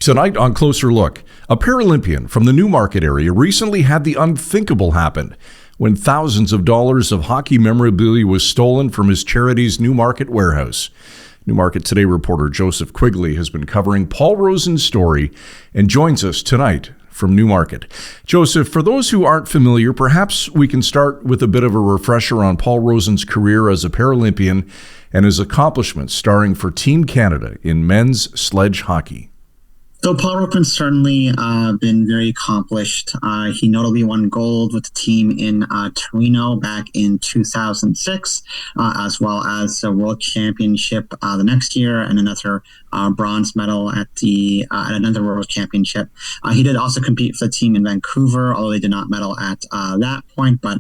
Tonight on Closer Look, a Paralympian from the Newmarket area recently had the unthinkable happen when thousands of dollars of hockey memorabilia was stolen from his charity's Newmarket warehouse. Newmarket Today reporter Joseph Quigley has been covering Paul Rosen's story and joins us tonight from Newmarket. Joseph, for those who aren't familiar, perhaps we can start with a bit of a refresher on Paul Rosen's career as a Paralympian and his accomplishments starring for Team Canada in men's sledge hockey. So Paul Rosen's certainly been very accomplished. He notably won gold with the team in Torino back in 2006, as well as the World Championship the next year and another bronze medal at another World Championship. He did also compete for the team in Vancouver, although they did not medal at that point. But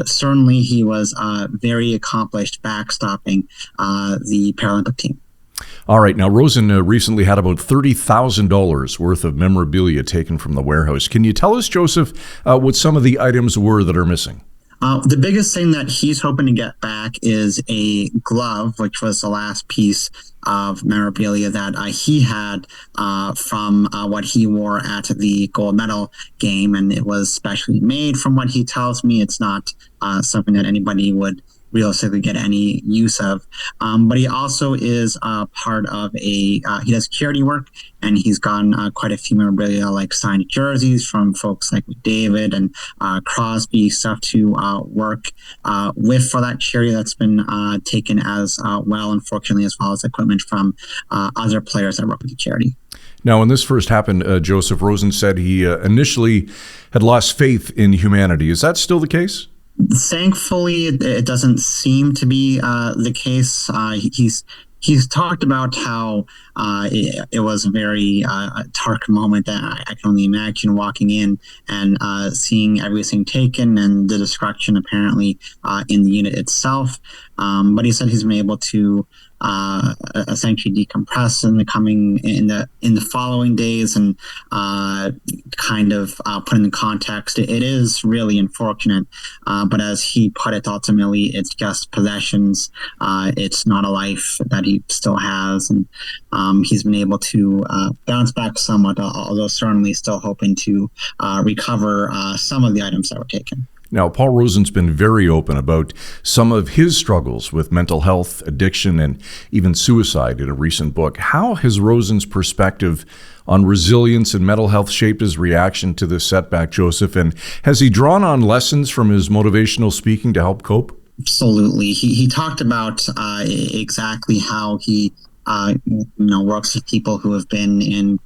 certainly he was very accomplished backstopping the Paralympic team. All right. Now, Rosen recently had about $30,000 worth of memorabilia taken from the warehouse. Can you tell us, Joseph, what some of the items were that are missing? The biggest thing that he's hoping to get back is a glove, which was the last piece of memorabilia that he had from what he wore at the gold medal game. And it was specially made from what he tells me. It's not something that anybody would realistically get any use of. But he also is part of he does charity work, and he's gotten quite a few memorabilia like signed jerseys from folks like David and Crosby, stuff to work with for that charity that's been taken as well, unfortunately, as well as equipment from other players that work with the charity. Now, when this first happened, Joseph, Rosen said he initially had lost faith in humanity. Is that still the case? Thankfully, it doesn't seem to be the case. He's talked about how it was a very dark moment that I can only imagine walking in and seeing everything taken and the destruction apparently in the unit itself. But he said he's been able to essentially decompress in the following days and kind of put in the context. It is really unfortunate, but as he put it, ultimately it's just possessions. It's not a life that he still has, and he's been able to bounce back somewhat, although certainly still hoping to recover some of the items that were taken. Now, Paul Rosen's been very open about some of his struggles with mental health, addiction, and even suicide in a recent book. How has Rosen's perspective on resilience and mental health shaped his reaction to this setback, Joseph? And has he drawn on lessons from his motivational speaking to help cope? Absolutely. He talked about exactly how he works with people who have been in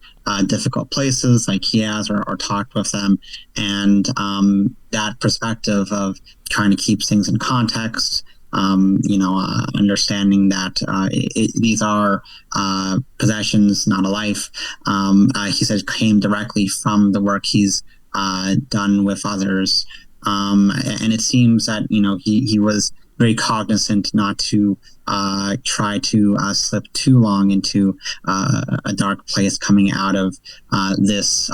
difficult places like he has, or talked with them, and that perspective of trying to keep things in context, understanding that these are possessions, not a life. He said came directly from the work he's done with others, and it seems that he was very cognizant not to try to slip too long into a dark place coming out of this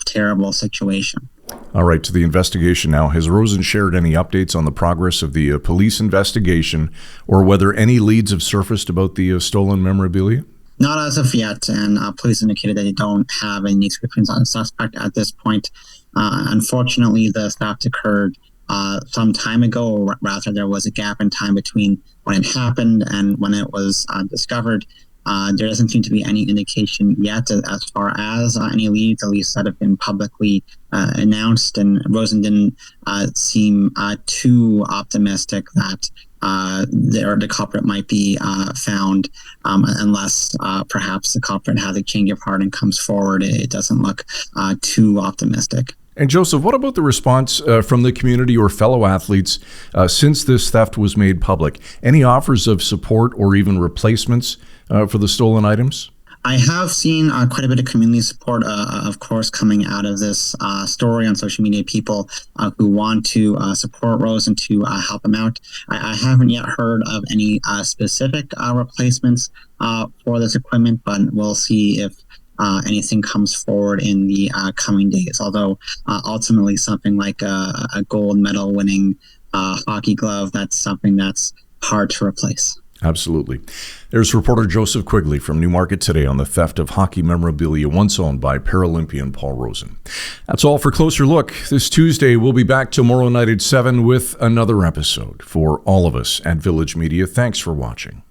terrible situation. All right, to the investigation now. Has Rosen shared any updates on the progress of the police investigation, or whether any leads have surfaced about the stolen memorabilia? Not as of yet, and police indicated that they don't have any descriptions on the suspect at this point. Unfortunately, the theft occurred some time ago, or rather there was a gap in time between when it happened and when it was discovered. There doesn't seem to be any indication yet as far as any leads, at least that have been publicly announced. And Rosen didn't seem too optimistic that the culprit might be found, unless perhaps the culprit has a change of heart and comes forward. It doesn't look too optimistic. And Joseph, what about the response from the community or fellow athletes since this theft was made public? Any offers of support or even replacements for the stolen items? I have seen quite a bit of community support, of course, coming out of this story on social media. People who want to support Rosen to help him out. I haven't yet heard of any specific replacements for this equipment, but we'll see if anything comes forward in the coming days. Although ultimately something like a gold medal winning hockey glove, that's something that's hard to replace. Absolutely. There's reporter Joseph Quigley from Newmarket today on the theft of hockey memorabilia once owned by Paralympian Paul Rosen. That's all for Closer Look. This Tuesday, we'll be back tomorrow night at 7 with another episode. For all of us at Village Media, thanks for watching.